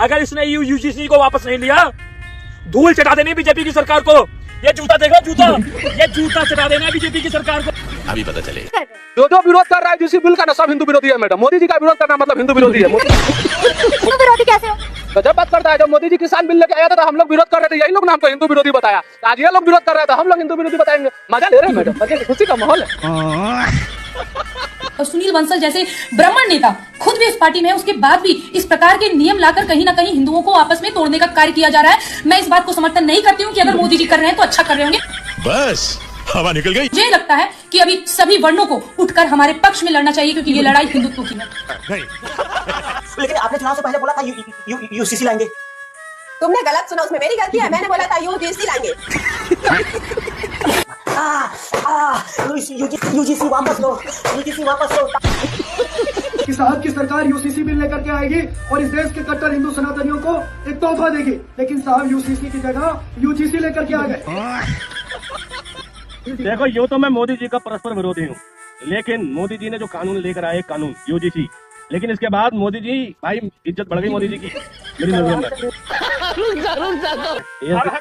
अगर इसने यूजीसी को वापस नहीं लिया, धूल चटा देनी बीजेपी की सरकार को। ये जूता देखो, जूता, ये जूता चटा देना बीजेपी की सरकार को। अभी पता चले जो विरोध कर रहा है जिस बिल का ना, सब हिंदू विरोधी है मैडम। मोदी जी का विरोध करना मतलब हिंदू विरोधी है। हिंदू विरोधी कैसे हो? गजब बात करता है। जब मोदी जी किसान बिल लेके आया था तो हम लोग विरोध कर रहे थे, यही लोग ने हमको हिंदू विरोधी बताया। आज ये लोग विरोध कर रहे थे, हम लोग हिंदू विरोधी बताएंगे। मजा ले रहे हैं मैडम, मजे खुशी का माहौल है। और सुनील बंसल जैसे ब्राह्मण नेता खुद भी इस पार्टी में है, उसके बाद भी इस प्रकार के नियम लाकर कहीं ना कहीं हिंदुओं को आपस में तोड़ने का कार्य किया जा रहा है। मैं इस बात को समर्थन नहीं करती हूँ कि अगर मोदी जी कर रहे हैं तो अच्छा कर रहे होंगे। बस हवा निकल गई। मुझे लगता है कि अभी सभी वर्णों को उठकर हमारे पक्ष में लड़ना चाहिए, क्योंकि ये लड़ाई हिंदुत्व की है। लेकिन आपने चुनाव से पहले बोला था यूसीसी लाएंगे। तुमने गलत सुना, उसमें मेरी गलती है। मैंने बोला था यूजीसी लाएंगे। यूजीसी वापस लो, यूजीसी वापस लो। कि साहब की सरकार यूसीसी बिल लेकर के आएगी और इस देश के कट्टर हिंदू सनातनियों को एक तोहफा देगी, लेकिन साहब यूसीसी की जगह यूजीसी लेकर के आ गए। देखो, यो तो मैं मोदी जी का परस्पर विरोधी हूँ, लेकिन मोदी जी ने जो कानून लेकर आए, कानून यूजीसी, लेकिन इसके बाद मोदी जी, भाई इज्जत बढ़ गई मोदी जी की मेरी नजरों में।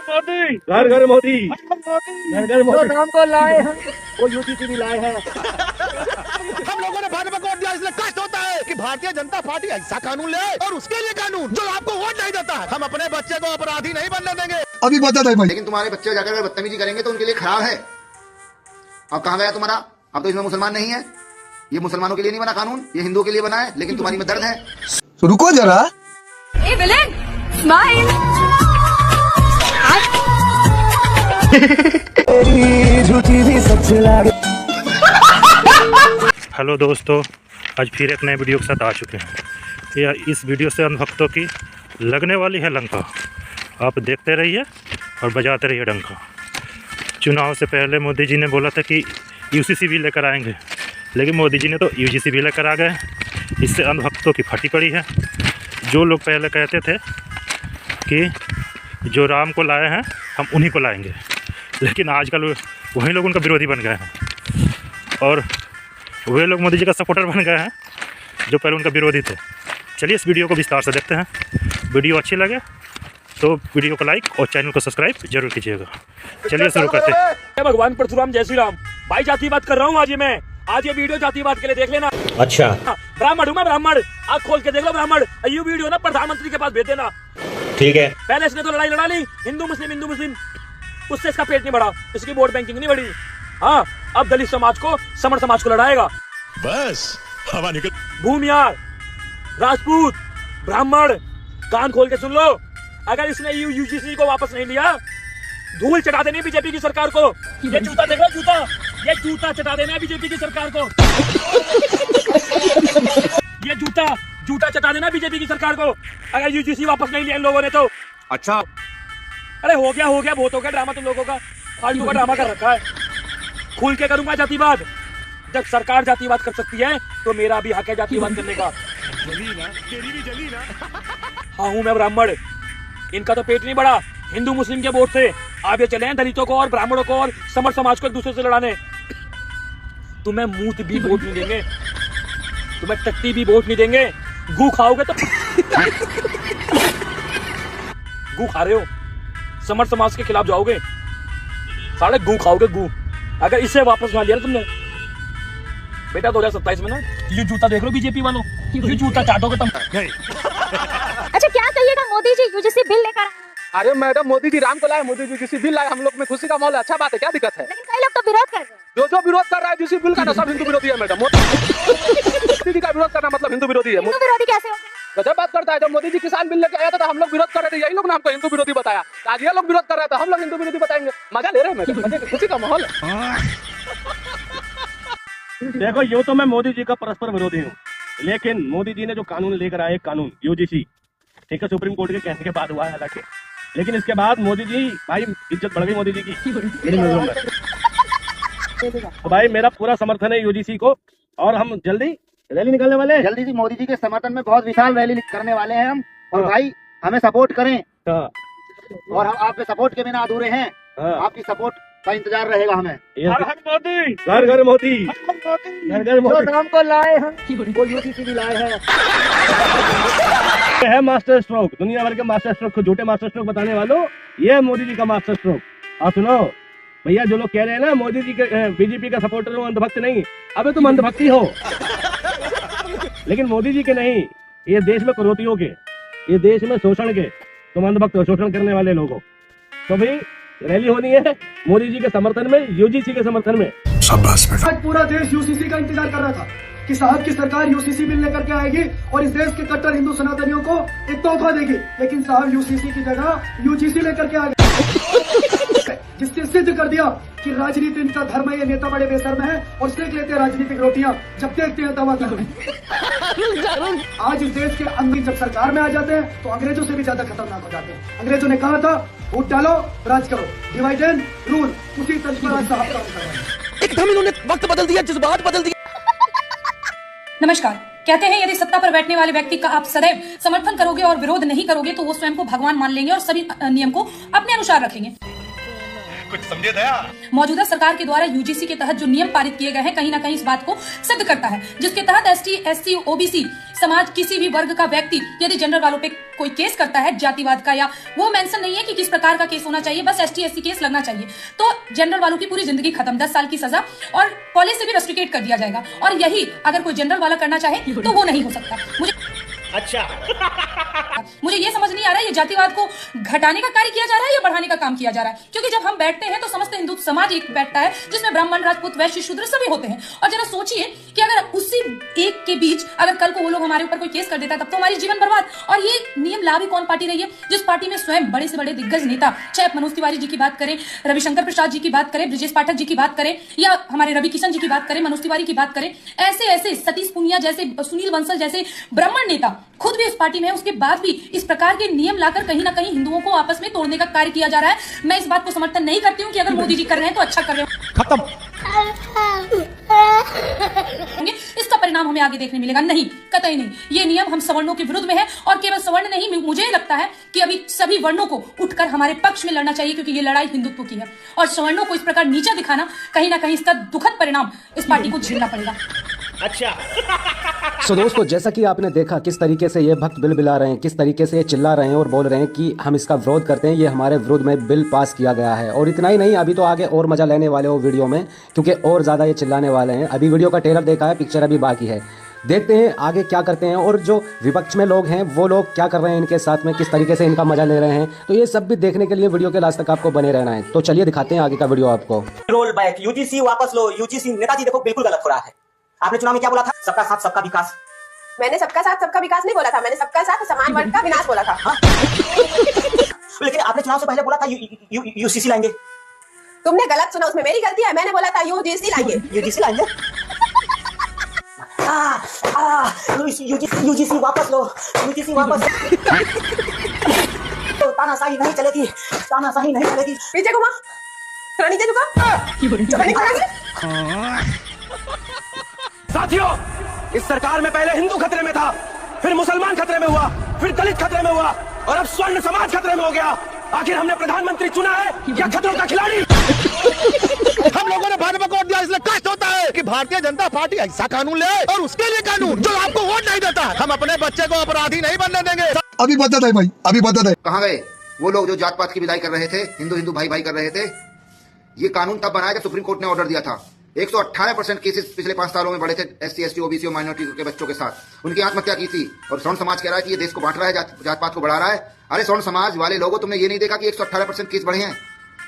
मोदी, घर घर मोदी, घर घर मोदी। जो नाम को लाए हैं वो यूजीसी भी लाए हैं। हम लोगों ने भाजपा को वोट दिया, इसलिए कष्ट होता है कि भारतीय जनता पार्टी ऐसा कानून ले आए और उसके लिए कानून जो आपको वोट नहीं देता है। हम अपने बच्चे को अपराधी नहीं बनने देंगे। अभी बता दे भाई। लेकिन तुम्हारे बच्चे जाकर अगर बदतमीजी करेंगे तो उनके लिए खराब है। अब कहाँ गया तुम्हारा? अब तो इसमें मुसलमान नहीं है। ये मुसलमानों के लिए नहीं बना कानून, ये हिंदुओं के लिए बना है। लेकिन तुम्हारी में दर्द है। तो रुको जरा। A villain, smile. हेलो दोस्तों, आज फिर एक नए वीडियो के साथ आ चुके हैं। यह इस वीडियो से अंधभक्तों की लगने वाली है लंका। आप देखते रहिए और बजाते रहिए डंका। चुनाव से पहले मोदी जी ने बोला था कि यूसीसी भी लेकर आएंगे, लेकिन मोदी जी ने तो यूजीसी भी लेकर आ गए। इससे अंधभक्तों की फटी पड़ी है। जो लोग पहले कहते थे कि जो राम को लाए हैं हम उन्हीं को लाएंगे, लेकिन आजकल वही लोग उनका विरोधी बन गए हैं और वे लोग मोदी जी का सपोर्टर बन गए हैं जो पहले उनका विरोधी थे। चलिए इस वीडियो को विस्तार से देखते हैं। वीडियो अच्छी लगे तो वीडियो को लाइक और चैनल को सब्सक्राइब जरूर कीजिएगा। चलिए शुरू करते हैं। भगवान परशुराम, जय श्री राम। भाई जातिवाद कर रहा हूँ आज ये वीडियो जातिवाद के लिए देख लेना। अच्छा, ब्राह्मण हूँ मैं, ब्राह्मण। आँख खोल के देख लो ब्राह्मण। ये वीडियो ना प्रधानमंत्री के पास भेज देना। ठीक है। पहले इसने तो लड़ाई लड़ा ली, हिंदू मुस्लिम, उससे इसका पेट नहीं बढ़ा, इसकी वोट बैंकिंग नहीं बढ़ी। हाँ, अब दलित समाज को, समण समाज को लड़ाएगा। बस हवा निकल। भूमियार, राजपूत, ब्राह्मण, कान खोल के सुन लो। अगर इसने यूजीसी को वापस नहीं लिया, धूल चटा देनी बीजेपी की सरकार को। ये जूता देखो, जूता, ये जूता चटा देना बीजेपी की सरकार को। ये जूता चटा देना बीजेपी की सरकार को, अगर यूजीसी वापस नहीं लिया इन लोगों ने तो। अच्छा, अरे हो गया, बहुत हो गया ड्रामा तुम लोगों का। फालतू का ड्रामा कर रखा है। खुल के करूंगा जातिवाद। जब सरकार जातिवाद कर सकती है तो मेरा भी हक है जातिवाद करने का। तेरी भी जली ना। हाँ, हूँ मैं ब्राह्मण। इनका तो पेट नहीं बढ़ा हिंदू मुस्लिम के वोट से। आगे चले हैं दलितों को और ब्राह्मणों को और समर समाज को एक दूसरे से लड़ाने। तुम्हें मूत भी वोट नहीं देंगे, तुम्हें टट्टी भी वोट नहीं देंगे। गू खाओगे तो गू खा रहे हो, समर समाज के खिलाफ जाओगे, सारे गू खाओगे गू। अगर इससे वापस ना लिया तुमने बेटा 2027 में ना, ये जूता देख लो बीजेपी वालों, ये जूता चाटोगे तुम। अच्छा, क्या कहिएगा मोदी जी यूजीसी बिल लेकर? अरे मैडम, मोदी जी राम को लाए, मोदी जी यूजीसी बिल लाए, हम लोग में खुशी का माहौल है। अच्छा बात है, क्या दिक्कत है? लेकिन कई लोग तो विरोध कर रहे हैं। जो विरोध कर रहा है यूजीसी बिल का ना, सब हिंदू विरोधी है मैडम। मोदी जी का विरोध करना मतलब हिंदू विरोधी है। हिंदू विरोधी कैसे हो? गजब बात करता है। जब मोदी जी किसान बिल लेके आया था तो हम लोग विरोध कर रहे थे, यही लोग ने हमको हिंदू विरोधी बताया। आज ये लोग विरोध कर रहे थे, हम लोग हिंदू विरोधी बताएंगे। मजा ले रहे हैं मैडम, मजे खुशी का माहौल है। देखो, यो तो मैं मोदी जी का परस्पर विरोधी हूँ, लेकिन मोदी जी ने जो कानून लेकर आए, कानून यूजीसी, ठीक है, सुप्रीम कोर्ट के कहने के बाद हुआ है हालांकि, लेकिन इसके बाद मोदी जी, भाई इज्जत बढ़ गई मोदी जी की मेरी नजरों में। तो भाई मेरा पूरा समर्थन है यूजीसी को, और हम जल्दी रैली निकालने वाले हैं। जल्दी जी मोदी जी के समर्थन में बहुत विशाल रैली करने वाले हैं हम। और भाई हमें सपोर्ट करें, और हम आपके सपोर्ट के बिना अधूरे हैं। आपकी सपोर्ट का इंतजार रहेगा हमें। हर हर मोदी, घर घर मोदी, घर घर मोदी। जो नाम को लाए हैं वो यूजीसी भी लाए हैं। ये है मास्टर स्ट्रोक, दुनिया भर के मास्टर स्ट्रोक को झूठे मास्टर स्ट्रोक बताने वालों, ये है मोदी जी का मास्टर स्ट्रोक। और सुनो भैया, जो लोग कह रहे हैं ना मोदी जी के बीजेपी का सपोर्टर हो, अंधभक्त नहीं, अबे तुम अंधभक्ति हो, लेकिन मोदी जी के नहीं, ये देश में करोतियों के, ये देश में शोषण के, तुम अंधभक्त हो, शोषण करने वाले लोगों। तो भाई रैली होनी है मोदी जी के समर्थन में, यूजीसी के समर्थन में। आज पूरा देश यूसीसी का इंतजार कर रहा था कि साहब की सरकार यूसीसी बिल लेकर के आएगी और इस देश के कट्टर हिंदू सनातनियों को एक तोहफा देगी, लेकिन साहब यूसीसी की जगह यूजीसी लेकर के आ गए, जिससे सिद्ध कर दिया कि राजनीति इनका धर्म है, ये नेता बड़े बेशर्म है और सेक लेते हैं राजनीतिक रोटियां, जब देखते हैं तवा कर। आज इस देश के अंग्रेज जब सरकार में आ जाते हैं तो अंग्रेजों से भी ज्यादा खतरनाक हो जाते हैं। अंग्रेजों ने कहा था वोट डालो राज करो, डिवाइड एंड रूल, उसी तर्ज पर आज साहब काम कर रहे हैं। एकदम इन्होंने वक्त बदल दिया, जज्बात बदल दिया। नमस्कार। कहते हैं यदि सत्ता पर बैठने वाले व्यक्ति का आप सदैव समर्थन करोगे और विरोध नहीं करोगे तो वो स्वयं को भगवान मान लेंगे और सभी नियम को अपने अनुसार रखेंगे। कुछ समझे दया? मौजूदा सरकार के द्वारा यूजीसी के तहत जो नियम पारित किए गए हैं कहीं ना कहीं इस बात को सिद्ध करता है, जिसके तहत एसटी, एससी, ओबीसी समाज किसी भी वर्ग का व्यक्ति यदि जनरल वालों पे कोई केस करता है जातिवाद का, या वो मेंशन नहीं है कि किस प्रकार का केस होना चाहिए, बस एसटी एससी केस लगना चाहिए, तो जनरल वालों की पूरी जिंदगी खत्म, 10 साल की सजा और कॉलेज से भी रेस्ट्रिकेट कर दिया जाएगा। और यही अगर कोई जनरल वाला करना चाहे तो वो नहीं हो सकता। मुझे ये समझ नहीं आ रहा है ये जातिवाद को घटाने का कार्य किया जा रहा है या बढ़ाने का काम किया जा रहा है, क्योंकि जब हम बैठते हैं तो समस्त हिंदू समाज एक बैठता है जिसमें ब्राह्मण, राजपूत, वैश्य, शूद्र सभी होते हैं। और जरा सोचिए कि अगर उसी एक के बीच अगर कल को वो लोग हमारे ऊपर कोई केस कर देता है तब तो हमारी जीवन बर्बाद। और ये नियम ला भी कौन पार्टी रही है, जिस पार्टी में स्वयं बड़े से बड़े दिग्गज नेता, चाहे मनोज तिवारी जी की बात करें, रविशंकर प्रसाद जी की बात करें, ब्रजेश पाठक जी की बात करें, या हमारे रवि किशन जी की बात करें, मनोज तिवारी की बात करें, ऐसे ऐसे सतीश पुनिया जैसे, सुनील बंसल जैसे ब्राह्मण नेता खुद भी इस पार्टी में है, उसके बाद भी इस प्रकार के नियम लाकर कहीं ना कहीं हिंदुओं को आपस में तोड़ने का कार्य किया जा रहा है। मैं इस बात को समर्थन नहीं करती हूँ कि अगर मोदी जी कर रहे हैं तो अच्छा कर रहे हैं, खत्म। इसका परिणाम हमें आगे देखने मिलेगा। नहीं, कतई नहीं। ये नियम हम सवर्णों के विरुद्ध में है, और केवल सवर्ण नहीं, मुझे लगता है कि अभी सभी वर्णों को उठकर हमारे पक्ष में लड़ना चाहिए, क्योंकि ये लड़ाई हिंदुत्व की है और सवर्णों को इस प्रकार नीचा दिखाना कहीं ना कहीं इसका दुखद परिणाम इस पार्टी को झेलना पड़ेगा। तो दोस्तों, जैसा कि आपने देखा किस तरीके से ये भक्त बिल बिला रहे हैं, किस तरीके से ये चिल्ला रहे हैं और बोल रहे हैं कि हम इसका विरोध करते हैं, ये हमारे विरोध में बिल पास किया गया है। और इतना ही नहीं, अभी तो आगे और मजा लेने वाले हो वीडियो में, क्योंकि और ज़्यादा ये चिल्लाने वाले हैं। अभी वीडियो का ट्रेलर देखा है, पिक्चर अभी बाकी है, देखते हैं आगे क्या करते हैं और जो विपक्ष में लोग हैं वो लोग क्या कर रहे हैं इनके साथ में, किस तरीके से इनका मजा ले रहे हैं। तो ये सब भी देखने के लिए वीडियो के लास्ट तक आपको बने रहना है। तो चलिए दिखाते हैं आगे का वीडियो आपको। रोल बैक, यूजीसी वापस लो। यूजीसी नेताजी देखो बिल्कुल गलत हो रहा है। आपने चुनाव में क्या बोला था? सबका साथ सबका विकास। मैंने सबका साथ सबका विकास नहीं बोला था, मैंने सबका साथ समान वर्ग का विनाश बोला था। लेकिन आपने चुनाव से पहले बोला था यूसीसी लाएंगे। तुमने गलत सुना, उसमें मेरी गलती है। मैंने बोला था यूजीसी लाएंगे। यूजीसी लाएंगे। यूजीसी वापस लो, यूजीसी वापस। तो तानाशाही नहीं चलेगी, तानाशाही नहीं चलेगी। पीछे घुमा, थोड़ा नीचे झुका। साथियों, इस सरकार में पहले हिंदू खतरे में था, फिर मुसलमान खतरे में हुआ, फिर दलित खतरे में हुआ और अब स्वर्ण समाज खतरे में हो गया। आखिर हमने प्रधानमंत्री चुना है या खतरों का खिलाड़ी? हम लोगों ने भाजपा को वोट दिया, इसलिए कष्ट होता है कि भारतीय जनता पार्टी ऐसा कानून ले आए और उसके लिए कानून जो आपको वोट नहीं देता। हम अपने बच्चे को अपराधी नहीं बनने देंगे। अभी बदत है भाई, अभी बदत है। कहाँ गए वो लोग जो जात पात की विदाई कर रहे थे, हिंदू हिंदू भाई भाई कर रहे थे? ये कानून तब बनाया जब सुप्रीम कोर्ट ने ऑर्डर दिया था। 118% केसेस पिछले 5 सालों में बढ़े थे एससी, एसटी, ओबीसी और माइनॉरिटी के बच्चों के साथ। उनकी आत्महत्या की थी और स्वर्ण समाज कह रहा है कि ये देश को बांट रहा है, जात पात को बढ़ा रहा है। अरे स्वर्ण समाज वाले लोगों, तुमने ये नहीं देखा कि 118% केस बढ़े हैं?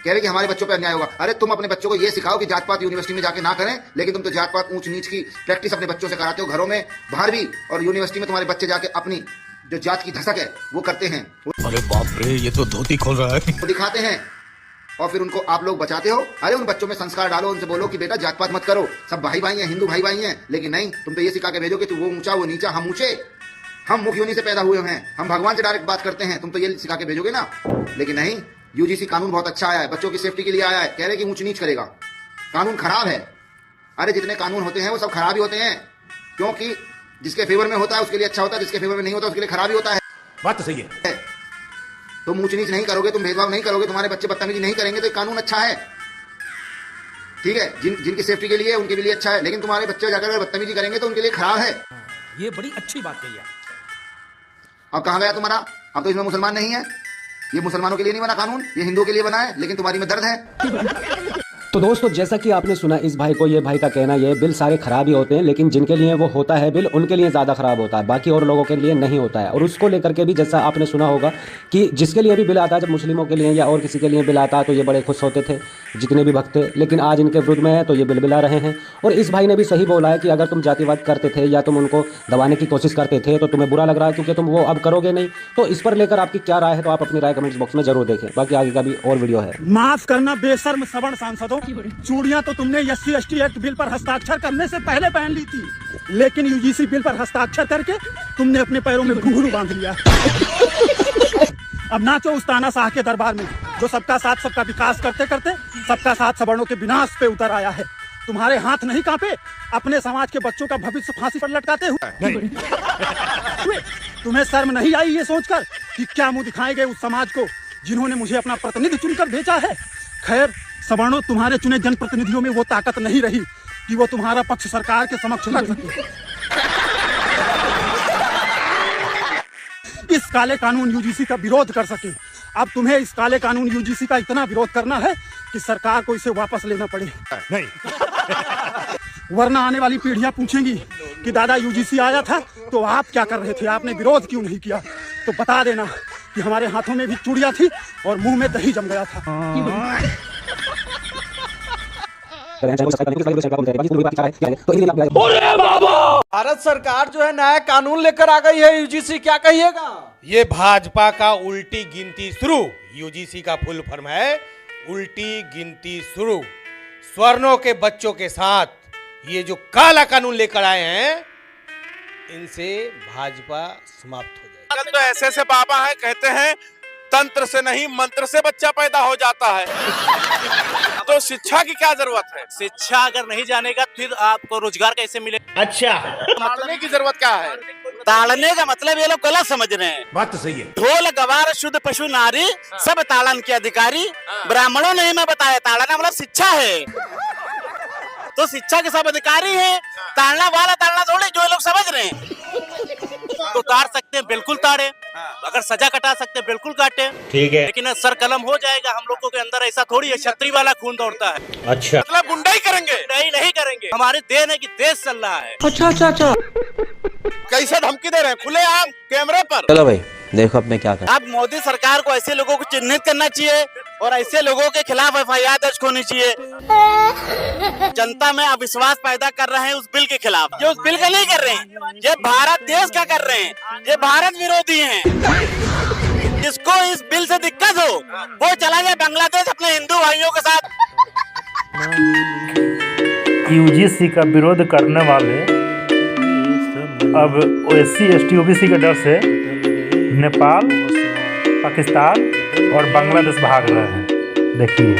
कह रहे कि हमारे बच्चों पे अन्याय होगा। अरे तुम अपने बच्चों को ये सिखाओ कि जात पात यूनिवर्सिटी में जाके ना करें, लेकिन तुम तो जात पात ऊंच नीच की प्रैक्टिस अपने बच्चों से कराते हो, घरों में बाहर भी, और यूनिवर्सिटी में तुम्हारे बच्चे जाके अपनी जो जात की धसक है वो करते हैं। अरे बाप रे, ये तो धोती खोल रहा है। वो दिखाते हैं और फिर उनको आप लोग बचाते हो। अरे उन बच्चों में संस्कार डालो, उनसे बोलो कि बेटा जात पात मत करो, सब भाई भाई हैं, हिंदू भाई भाई हैं। लेकिन नहीं, तुम तो ये सिखा के भेजो कि तू वो ऊंचा वो नीचा, हम ऊंचे, हम मुख योनि से पैदा हुए हैं, हम भगवान से डायरेक्ट बात करते हैं। तुम तो ये सिखा के भेजोगे ना। लेकिन नहीं, यूजीसी कानून बहुत अच्छा आया है, बच्चों की सेफ्टी के लिए आया है। कह रहे कि ऊंच नीच करेगा, कानून खराब है। अरे जितने कानून होते हैं वो सब खराब ही होते हैं, क्योंकि जिसके फेवर में होता है उसके लिए अच्छा होता है, जिसके फेवर में नहीं होता उसके लिए खराब ही होता है। बात तो सही है। तुम ऊंच नीच नहीं करोगे, तुम भेदभाव नहीं करोगे, तुम्हारे बच्चे बदतमीजी नहीं करेंगे, तो कानून अच्छा है। ठीक है, जिनकी सेफ्टी के लिए उनके लिए अच्छा है, लेकिन तुम्हारे बच्चे जाकर अगर बदतमीजी करेंगे तो उनके लिए खराब है। ये बड़ी अच्छी बात कही है। अब कहाँ गया तुम्हारा? अब तो इसमें मुसलमान नहीं है। ये मुसलमानों के लिए नहीं बना कानून, ये हिंदुओं के लिए बना है, लेकिन तुम्हारी में दर्द है। तो दोस्तों जैसा कि आपने सुना इस भाई को, ये भाई का कहना ये बिल सारे खराब ही होते हैं, लेकिन जिनके लिए वो होता है बिल उनके लिए ज़्यादा खराब होता है, बाकी और लोगों के लिए नहीं होता है। और उसको लेकर के भी जैसा आपने सुना होगा कि जिसके लिए भी बिल आता है, जब मुस्लिमों के लिए या और किसी के लिए बिल आता है तो ये बड़े खुश होते थे जितने भी भक्त थे, लेकिन आज इनके विरुद्ध में है तो ये बिल बिला रहे हैं। और इस भाई ने भी सही बोला है कि अगर तुम जातिवाद करते थे या तुम उनको दबाने की कोशिश करते थे तो तुम्हें बुरा लग रहा है क्योंकि तुम वो अब करोगे नहीं। तो इस पर लेकर आपकी क्या राय है तो आप अपनी राय कमेंट्स बॉक्स में जरूर देखें। बाकी आगे का भी और वीडियो है। माफ करना बेशर्म सवर्ण सांसदों, चूड़ियां तो तुमने SC ST एक्ट बिल पर हस्ताक्षर करने से पहले पहन ली थी, लेकिन UGC बिल पर हस्ताक्षर करके तुमने अपने पैरों में घुंघरू बांध लिया। अब नाचो उस तानाशाह के दरबार में जो सबका साथ सबका विकास करते करते सबका साथ सवर्णों के विनाश पे उतर आया है। तुम्हारे हाथ नहीं कांपे अपने समाज के बच्चों का भविष्य फांसी पर लटकाते हुए? तुम्हें शर्म नहीं आई ये सोचकर कि क्या मुंह दिखाएंगे उस समाज को जिन्होंने मुझे अपना प्रतिनिधि चुनकर भेजा है? खैर सवर्णों, तुम्हारे चुने जनप्रतिनिधियों में वो ताकत नहीं रही कि वो तुम्हारा पक्ष सरकार के समक्ष रख सके। इस काले कानून UGC का विरोध कर सके। अब तुम्हें इस काले कानून UGC का इतना विरोध करना है कि सरकार को इसे वापस लेना पड़े। नहीं। वरना आने वाली पीढ़ियां पूछेंगी कि दादा UGC आया था तो आप क्या कर रहे थे, आपने विरोध क्यों नहीं किया? तो बता देना कि हमारे हाथों में भी चूड़ियां थी और मुंह में दही जम गया था। भारत सरकार जो है नया कानून लेकर आ गई है UGC, क्या कहिएगा? ये भाजपा का उल्टी गिनती शुरू। UGC का फुल फॉर्म है उल्टी गिनती शुरू। स्वर्णों के बच्चों के साथ ये जो काला कानून लेकर आए हैं, इनसे भाजपा समाप्त हो जाएगी। तो ऐसे ऐसे बाबा है, कहते हैं तंत्र से नहीं मंत्र से बच्चा पैदा हो जाता है। तो शिक्षा की क्या जरूरत है? शिक्षा अगर नहीं जानेगा फिर आपको रोजगार कैसे मिलेगा? अच्छा, ताड़ने की जरूरत क्या है? ताड़ने का मतलब ये लोग गलत समझ रहे हैं। बात तो सही है। ढोल गवार शुद्ध पशु नारी सब ताड़न के अधिकारी। ब्राह्मणों ने हमें बताया ताड़ना मतलब शिक्षा है, तो शिक्षा के सब अधिकारी हैं। ताड़ना वाला ताड़ना थोड़े जो लोग समझ रहे हैं। तो ताड़ सकते हैं, बिल्कुल ताड़े। अगर सजा कटा सकते हैं, बिल्कुल काटे। ठीक है, लेकिन सर कलम हो जाएगा। हम लोगों के अंदर ऐसा थोड़ी है, क्षत्रिय वाला खून दौड़ता है। अच्छा, मतलब गुंडाई करेंगे? नहीं करेंगे। हमारे देन है कि देश चल रहा है। अच्छा। कैसे धमकी दे रहे हैं खुलेआम कैमरे पर? चलो भाई देखो अब मैं क्या कर। अब मोदी सरकार को ऐसे लोगों को चिन्हित करना चाहिए और ऐसे लोगों के खिलाफ FIR दर्ज होनी चाहिए। जनता में अविश्वास पैदा कर रहे हैं उस बिल के खिलाफ। ये उस बिल का नहीं कर रहे हैं, ये भारत देश का कर रहे हैं। ये भारत विरोधी हैं। जिसको इस बिल से दिक्कत हो वो चला जाए बांग्लादेश अपने हिंदू भाइयों के साथ। UGC का विरोध करने वाले अब SC ST OBC के डर से नेपाल, पाकिस्तान और बांग्लादेश भाग रहे हैं। देखिए,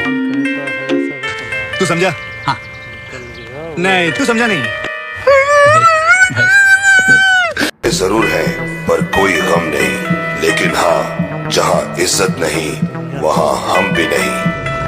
तू समझा? हाँ। नहीं, तू समझा नहीं। जरूर है पर कोई गम नहीं, लेकिन हाँ, जहाँ इज्जत नहीं वहाँ हम भी नहीं।